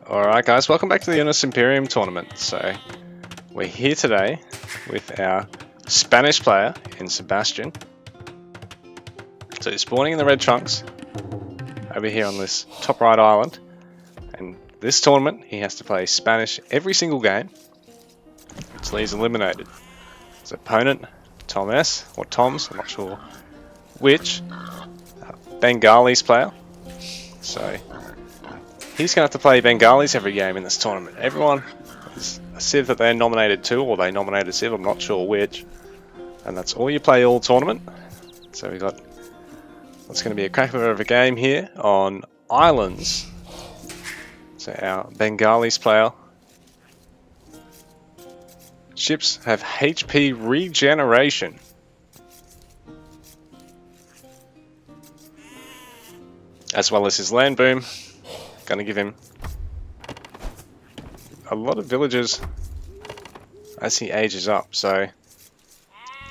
Alright guys, welcome back to the Unis Imperium tournament. So, we're here today with our Spanish player in Sebastian. So he's spawning in the red trunks over here on this top right island. And this tournament, he has to play Spanish every single game until he's eliminated. His opponent, Tom S, or Tom's, I'm not sure which, Bengalis player. So, he's going to have to play Bengalis every game in this tournament. Everyone is a Civ that they're nominated to, or they nominated Civ, I'm not sure which. And that's all you play all tournament. So we got what's going to be a cracker of a game here on Islands. So our Bengalis player. Ships have HP regeneration. As well as his land boom. Going to give him a lot of villages as he ages up. So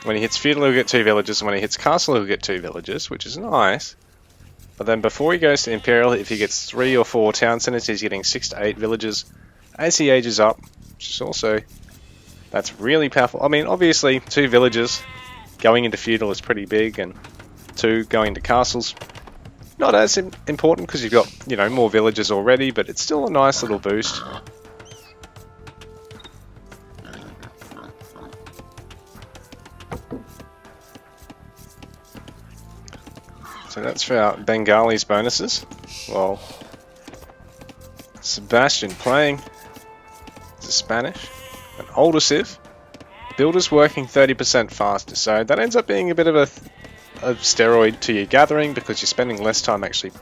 when he hits feudal, he'll get 2 villages, and when he hits castle, he'll get 2 villages, which is nice. But then before he goes to imperial, if he gets 3 or 4 town centers, he's getting 6 to 8 villages as he ages up, which is also, that's really powerful. I mean, obviously 2 villages going into feudal is pretty big, and 2 going to castles not as important because you've got, you know, more villages already, but it's still a nice little boost. So that's for our Bengalis bonuses. Well, Sebastian playing the Spanish, an older Civ, builders working 30% faster, so that ends up being a bit of a steroid to your gathering because you're spending less time actually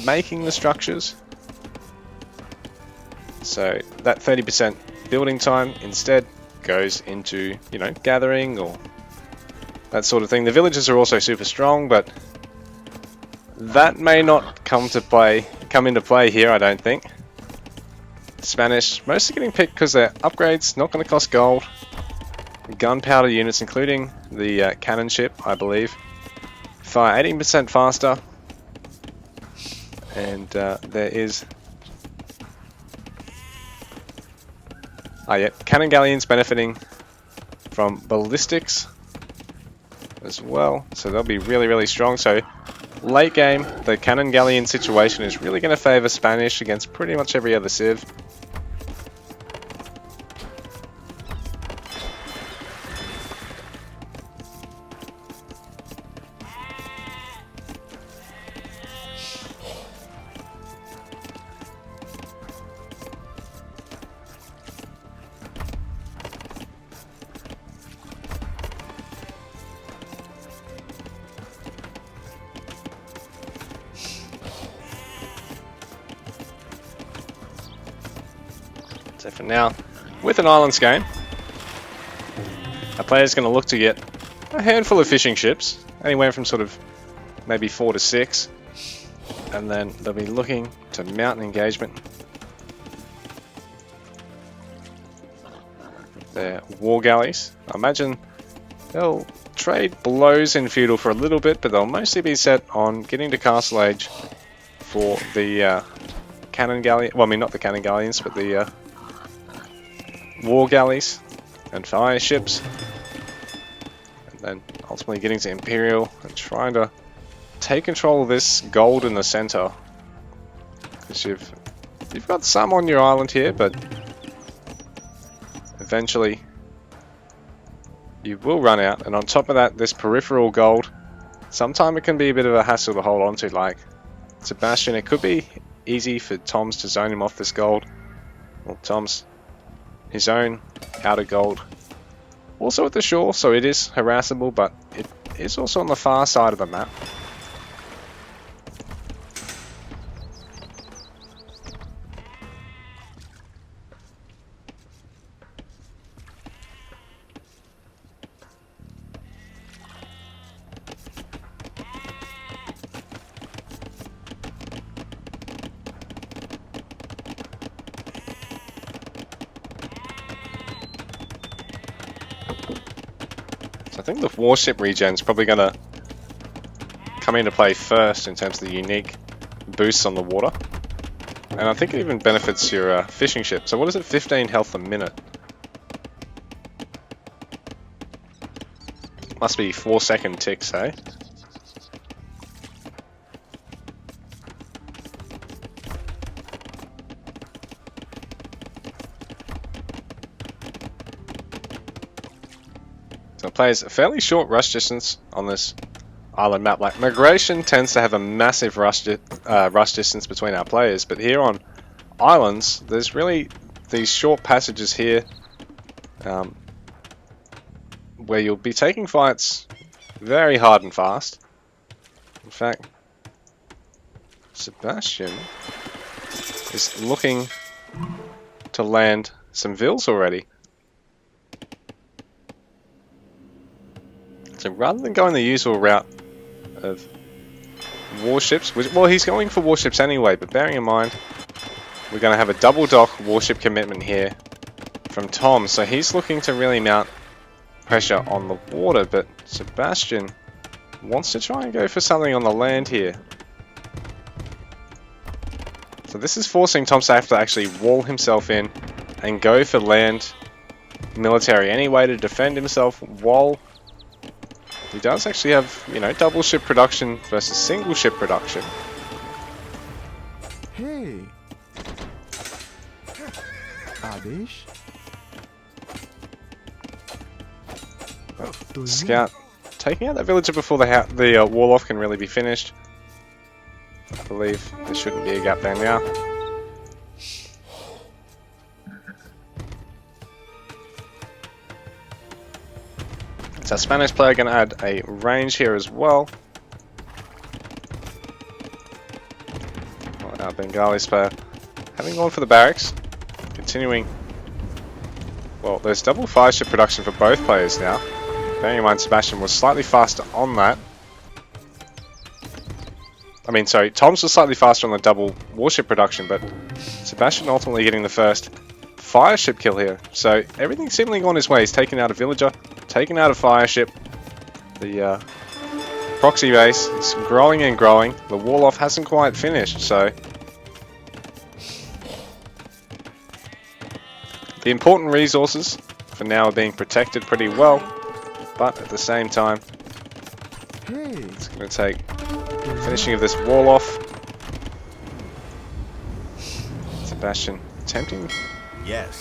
making the structures. So that 30% building time instead goes into, you know, gathering or that sort of thing. The villages are also super strong, but that may not come into play here, I don't think. Spanish mostly getting picked because they're upgrades, not going to cost gold. Gunpowder units, including the cannon ship, I believe. Fire 18% faster, and there is cannon galleons benefiting from ballistics as well, so they'll be really strong. So late game, the cannon galleon situation is really going to favour Spanish against pretty much every other Civ. So for now, with an islands game, a player's going to look to get a handful of fishing ships, anywhere from sort of maybe 4 to 6, and then they'll be looking to mount an engagement. Their war galleys. I imagine they'll trade blows in feudal for a little bit, but they'll mostly be set on getting to castle age for the cannon galleon. Well, I mean, not the cannon galleons, but the war galleys and fire ships, and then ultimately getting to imperial and trying to take control of this gold in the center, because you've got some on your island here, but eventually you will run out. And on top of that, this peripheral gold, sometimes it can be a bit of a hassle to hold on to. Like Sebastian, it could be easy for Tom's to zone him off this gold. Well, Tom's his own outer gold also at the shore, so it is harassable, but it is also on the far side of the map. So I think the warship regen is probably going to come into play first in terms of the unique boosts on the water. And I think it even benefits your fishing ship. So what is it? 15 health a minute. Must be 4-second ticks, eh? So it plays a fairly short rush distance on this island map. Like Migration tends to have a massive rush distance between our players, but here on islands, there's really these short passages here where you'll be taking fights very hard and fast. In fact, Sebastian is looking to land some vills already. So rather than going the usual route of warships, well, he's going for warships anyway, but bearing in mind we're going to have a double dock warship commitment here from Tom, so he's looking to really mount pressure on the water, but Sebastian wants to try and go for something on the land here. So this is forcing Tom to have to actually wall himself in and go for land military anyway to defend himself, while he does actually have, you know, double ship production versus single ship production. Hey. Adesh. Scout taking out that villager before the wall off can really be finished. I believe there shouldn't be a gap there now. So Spanish player going to add a range here as well. Our Bengalis player having gone for the barracks, continuing. Well, there's double fire ship production for both players now. Bearing in mind Sebastian was slightly faster on that. I mean, sorry, Tom's was slightly faster on the double warship production, but Sebastian ultimately getting the first fire ship kill here. So everything's seemingly gone his way. He's taken out a villager, taken out a fire ship. The proxy base is growing and growing. The wall off hasn't quite finished, so the important resources for now are being protected pretty well, but at the same time, it's going to take finishing of this wall off. Sebastian attempting to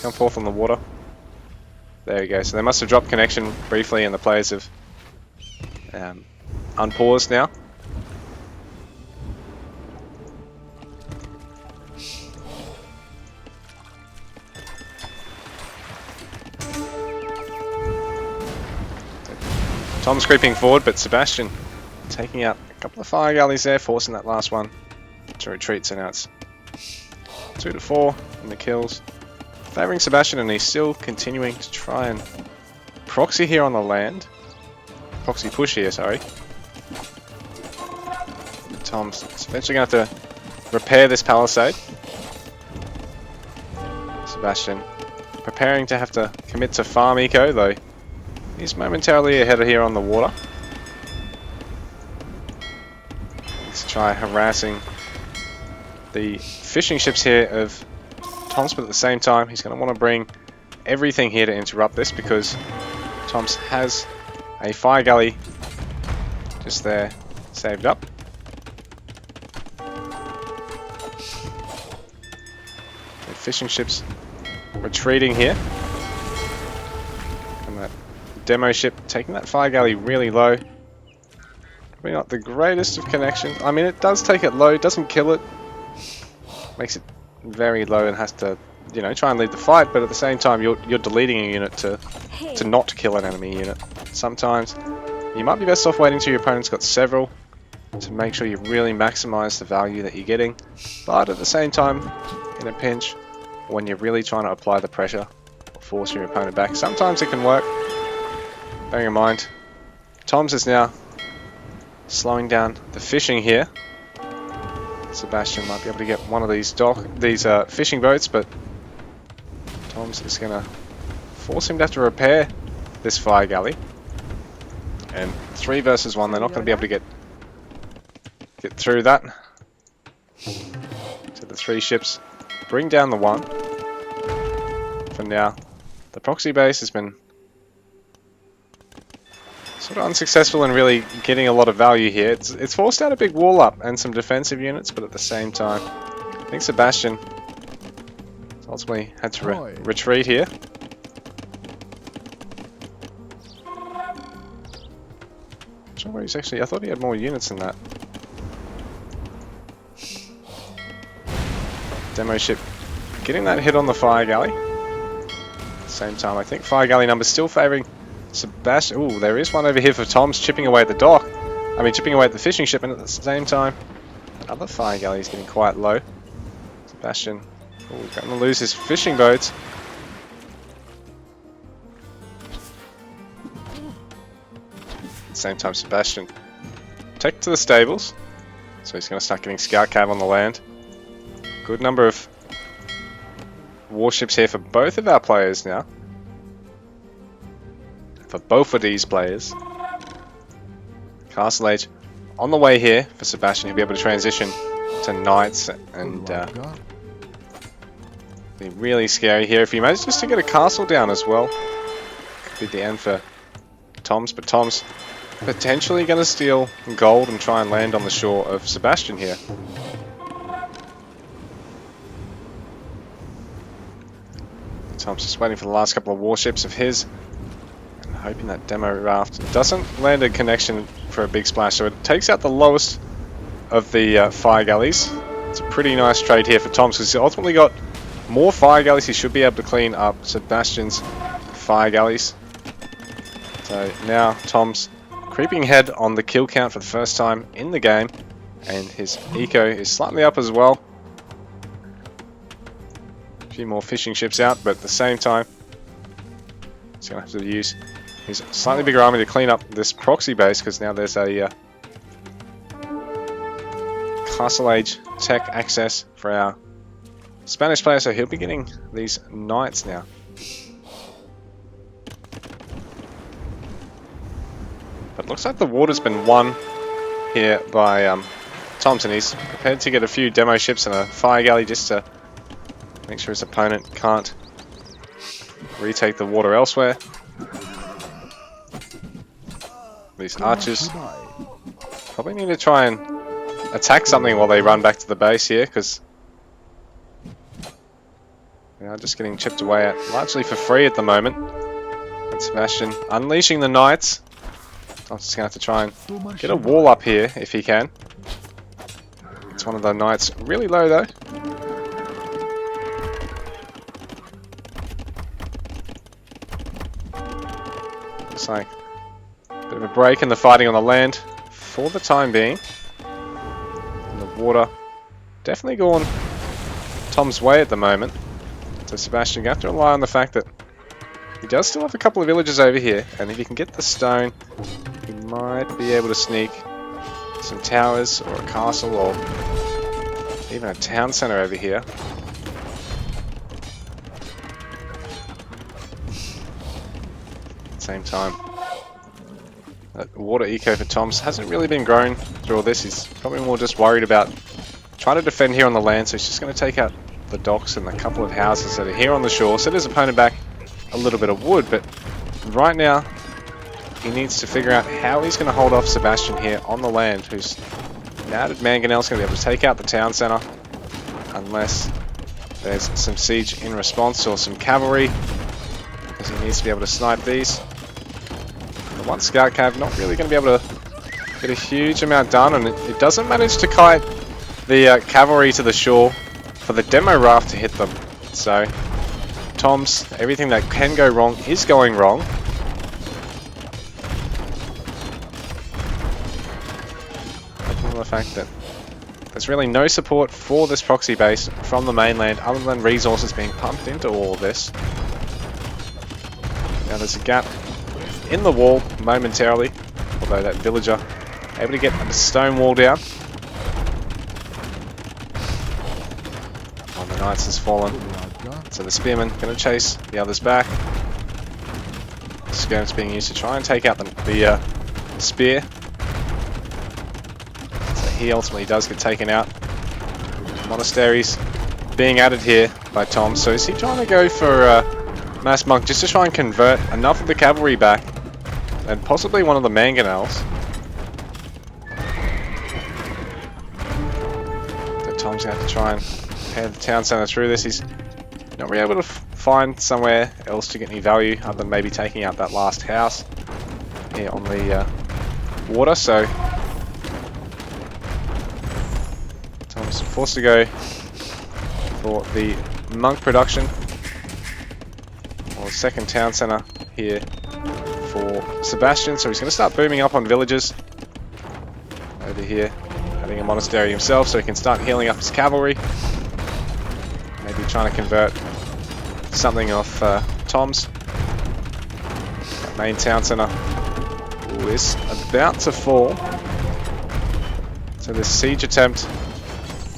come forth on the water. There we go. So they must have dropped connection briefly, and the players have unpaused now. Tom's creeping forward, but Sebastian taking out a couple of fire galleys there, forcing that last one to retreat. So now it's 2-4 in the kills, favouring Sebastian, and he's still continuing to try and proxy here on the land. Proxy push here, sorry. Tom's eventually going to have to repair this palisade. Sebastian preparing to have to commit to farm eco, though he's momentarily ahead of here on the water. Let's try harassing the fishing ships here of Tom's, but at the same time he's going to want to bring everything here to interrupt this, because Tom's has a fire galley just there saved up. The fishing ships retreating here, and that demo ship taking that fire galley really low. Probably not the greatest of connection. I mean, it does take it low, doesn't kill it, makes it very low and has to, you know, try and lead the fight, but at the same time you're deleting a unit to not kill an enemy unit. Sometimes you might be best off waiting till your opponent's got several to make sure you really maximize the value that you're getting, but at the same time, in a pinch, when you're really trying to apply the pressure or force your opponent back, sometimes it can work. Bearing in mind, Tom's is now slowing down the fishing here. Sebastian might be able to get one of these fishing boats, but Tom's is going to force him to have to repair this fire galley. And 3 versus 1, they're not going to be able to get through that. So So the 3 ships bring down the 1. For now, the proxy base has been sort of unsuccessful in really getting a lot of value here. It's forced out a big wall up and some defensive units, but at the same time, I think Sebastian ultimately had to retreat here. Not sure where he's actually. I thought he had more units than that. Demo ship getting that hit on the fire galley. At the same time, I think fire galley numbers still favouring Sebastian. Ooh, there is one over here for Tom's chipping away at the dock. I mean, chipping away at the fishing ship, and at the same time, another fire galley is getting quite low. Sebastian, going to lose his fishing boats. At the same time, Sebastian take to the stables, so he's going to start getting scout cav on the land. Good number of warships here for both of our players now. For both of these players. Castle Age on the way here for Sebastian. He'll be able to transition to knights and be really scary here if he manages to get a castle down as well. Could be the end for Tom's, but Tom's potentially going to steal gold and try and land on the shore of Sebastian here. Tom's just waiting for the last couple of warships of his and hoping that demo raft doesn't land a connection for a big splash. So it takes out the lowest of the fire galleys. It's a pretty nice trade here for Tom's because he's ultimately got more fire galleys. He should be able to clean up Sebastian's fire galleys. So now Tom's creeping ahead on the kill count for the first time in the game, and his eco is slightly up as well. A few more fishing ships out, but at the same time he's going to have to use his slightly bigger army to clean up this proxy base, because now there's a Castle Age tech access for our Spanish player, so he'll be getting these knights now. But looks like the water's been won here by Thompson. He's prepared to get a few demo ships and a fire galley just to make sure his opponent can't retake the water elsewhere. These archers probably need to try and attack something while they run back to the base here, because they are just getting chipped away at largely for free at the moment. And Sebastian unleashing the knights. I'm just going to have to try and get a wall up here if he can. It's one of the knights really low though. Looks like a bit of a break in the fighting on the land for the time being. And the water definitely going Tom's way at the moment. So Sebastian, you have to rely on the fact that he does still have a couple of villages over here, and if he can get the stone, he might be able to sneak some towers or a castle or even a town centre over here. At the same time, that water eco for Tom's hasn't really been grown through all this. He's probably more just worried about trying to defend here on the land, so he's just going to take out the docks and a couple of houses that are here on the shore, set his opponent back a little bit of wood. But right now he needs to figure out how he's going to hold off Sebastian here on the land, who's now that Mangonel's going to be able to take out the town centre unless there's some siege in response or some cavalry, because he needs to be able to snipe these. The one scout cav not really going to be able to get a huge amount done, and it doesn't manage to kite the cavalry to the shore for the demo raft to hit them. So Tom's, everything that can go wrong is going wrong. The fact that there's really no support for this proxy base from the mainland other than resources being pumped into all of this. Now there's a gap in the wall momentarily, although that villager able to get a stone wall down. Oh, the knights has fallen, so the spearmen going to chase the others back. The skirm's being used to try and take out the spear. He ultimately does get taken out. Monasteries being added here by Tom. So is he trying to go for Mass Monk just to try and convert enough of the cavalry back and possibly one of the mangonels? So Tom's going to have to try and head the town centre through this. He's not really able to find somewhere else to get any value other than maybe taking out that last house here on the water. So Tom's forced to go for the monk production, or second town centre here for Sebastian. So he's going to start booming up on villages over here, having a monastery himself so he can start healing up his cavalry. Maybe trying to convert something off Tom's. That main town centre is about to fall. So this siege attempt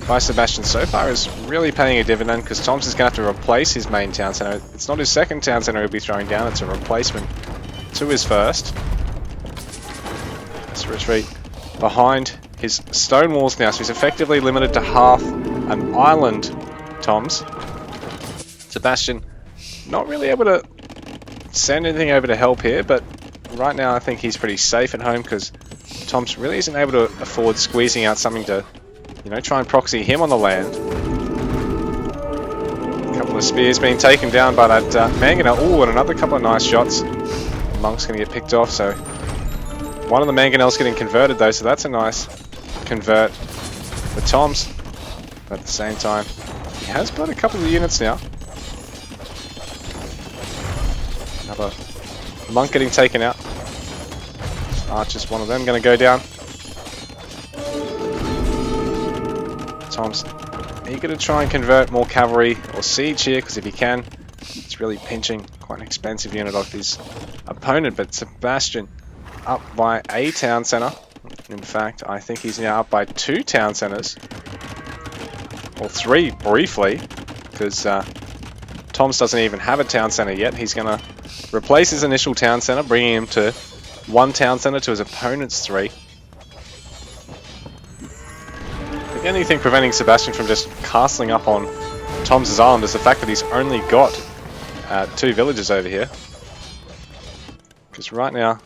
by Sebastian so far is really paying a dividend, because Tom's is going to have to replace his main town centre. It's not his second town centre he'll be throwing down, it's a replacement to his first. Let's retreat behind his stone walls now, so he's effectively limited to half an island, Tom's. Sebastian not really able to send anything over to help here, but right now I think he's pretty safe at home, because Tom's really isn't able to afford squeezing out something to, you know, try and proxy him on the land. A couple of spears being taken down by that mangonel. Ooh, and another couple of nice shots. The monk's going to get picked off, so one of the mangonels getting converted though, so that's a nice convert for Tom's. But at the same time, he has got a couple of units now. Another monk getting taken out. Archer's one of them going to go down. Tom's eager to try and convert more cavalry or siege here, because if he can, it's really pinching quite an expensive unit off his opponent. But Sebastian up by a town centre. In fact, I think he's now up by 2 town centres. Or 3 briefly, because Tom's doesn't even have a town centre yet. He's going to replace his initial town centre, bringing him to 1 town centre to his opponent's 3. The only thing preventing Sebastian from just castling up on Tom's island is the fact that he's only got 2 villages over here. Because right now,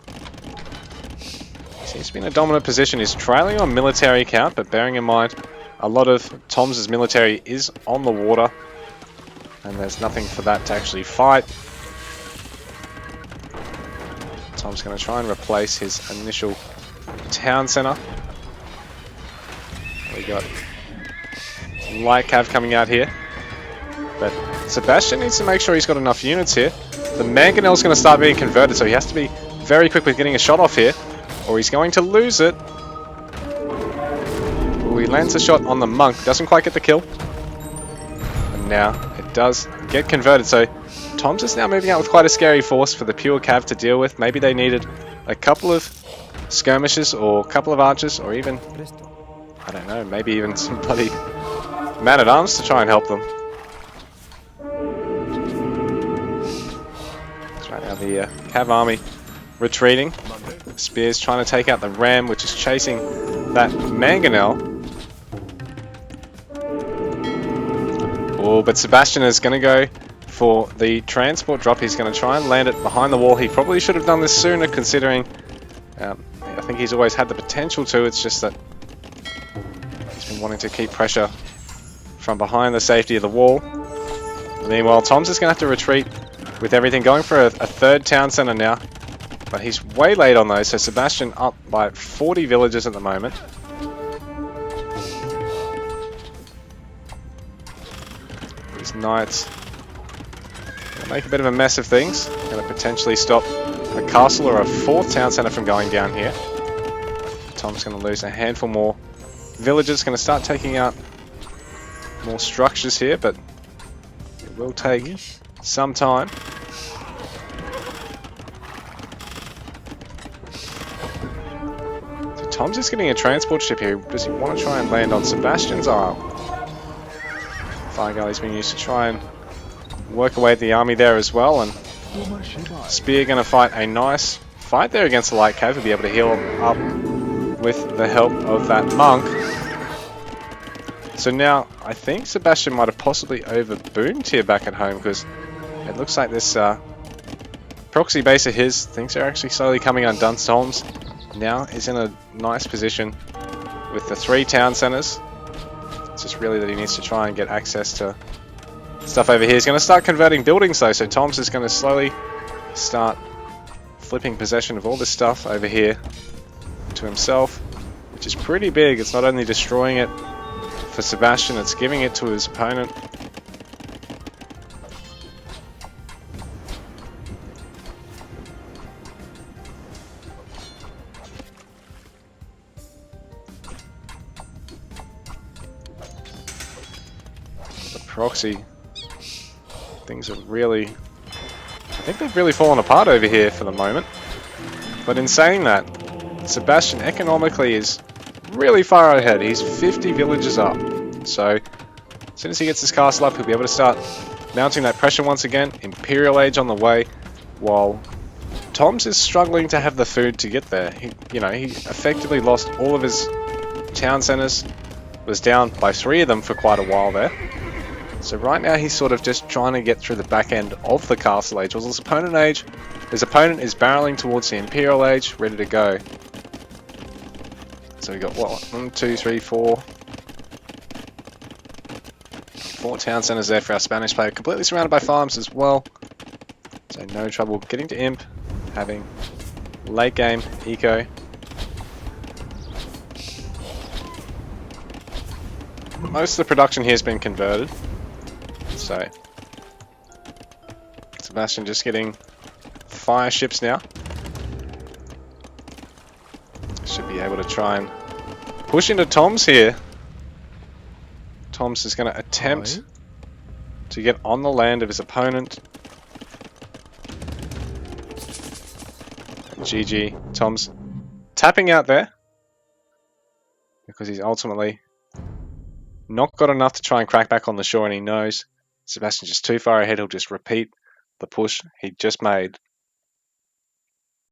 he seems to be in a dominant position. He's trailing on military count, but bearing in mind, a lot of Tom's military is on the water, and there's nothing for that to actually fight. Tom's going to try and replace his initial town centre. We got light cav coming out here, but Sebastian needs to make sure he's got enough units here. The mangonel's going to start being converted, so he has to be very quick with getting a shot off here, or he's going to lose it. Ooh, he lands a shot on the monk, doesn't quite get the kill, and now it does get converted. So Tom's is now moving out with quite a scary force for the pure cav to deal with. Maybe they needed a couple of skirmishes or a couple of archers, or even, I don't know, maybe even some bloody man-at-arms to try and help them. That's right now the cav army retreating. Spears trying to take out the ram, which is chasing that mangonel. Oh, but Sebastian is going to go for the transport drop. He's going to try and land it behind the wall. He probably should have done this sooner, considering I think he's always had the potential to. It's just that he's been wanting to keep pressure from behind the safety of the wall. Meanwhile, Tom's just going to have to retreat with everything, going for a 3rd town centre now. But he's way late on those, so Sebastian up by 40 villages at the moment. These knights gonna make a bit of a mess of things. Going to potentially stop a castle or a 4th town centre from going down here. Tom's going to lose a handful more villages. Going to start taking out more structures here, but it will take some time. So Tom's just getting a transport ship here. Does he want to try and land on Sebastian's Isle? Fire-Galley's been used to try and work away at the army there as well, and Spear going to fight a nice fight there against the light cav to be able to heal up with the help of that monk. So now, I think Sebastian might have possibly overboomed here back at home, because it looks like this proxy base of his, things are actually slowly coming undone. Toms now is in a nice position with the 3 town centers. It's just really that he needs to try and get access to stuff over here. He's going to start converting buildings though, so Toms is going to slowly start flipping possession of all this stuff over here to himself, which is pretty big. It's not only destroying it for Sebastian, it's giving it to his opponent. The proxy, things are really, I think they've really fallen apart over here for the moment. But in saying that, Sebastian economically is really far ahead. He's 50 villages up. So as soon as he gets his castle up, he'll be able to start mounting that pressure once again. Imperial Age on the way, while Toms is struggling to have the food to get there. He effectively lost all of his town centers, was down by 3 of them for quite a while there. So right now he's sort of just trying to get through the back end of the Castle Age. While his opponent is barreling towards the Imperial Age, ready to go. So we got what? 1, 2, 3, 4. 4 town centers there for our Spanish player. Completely surrounded by farms as well. So no trouble getting to Imp, having late game eco. Most of the production here has been converted. So Sebastian just getting fire ships now. Should be able to try and push into Toms here. Toms is going to attempt to get on the land of his opponent. GG. Toms tapping out there because he's ultimately not got enough to try and crack back on the shore, and he knows Sebastian's just too far ahead. He'll just repeat the push he just made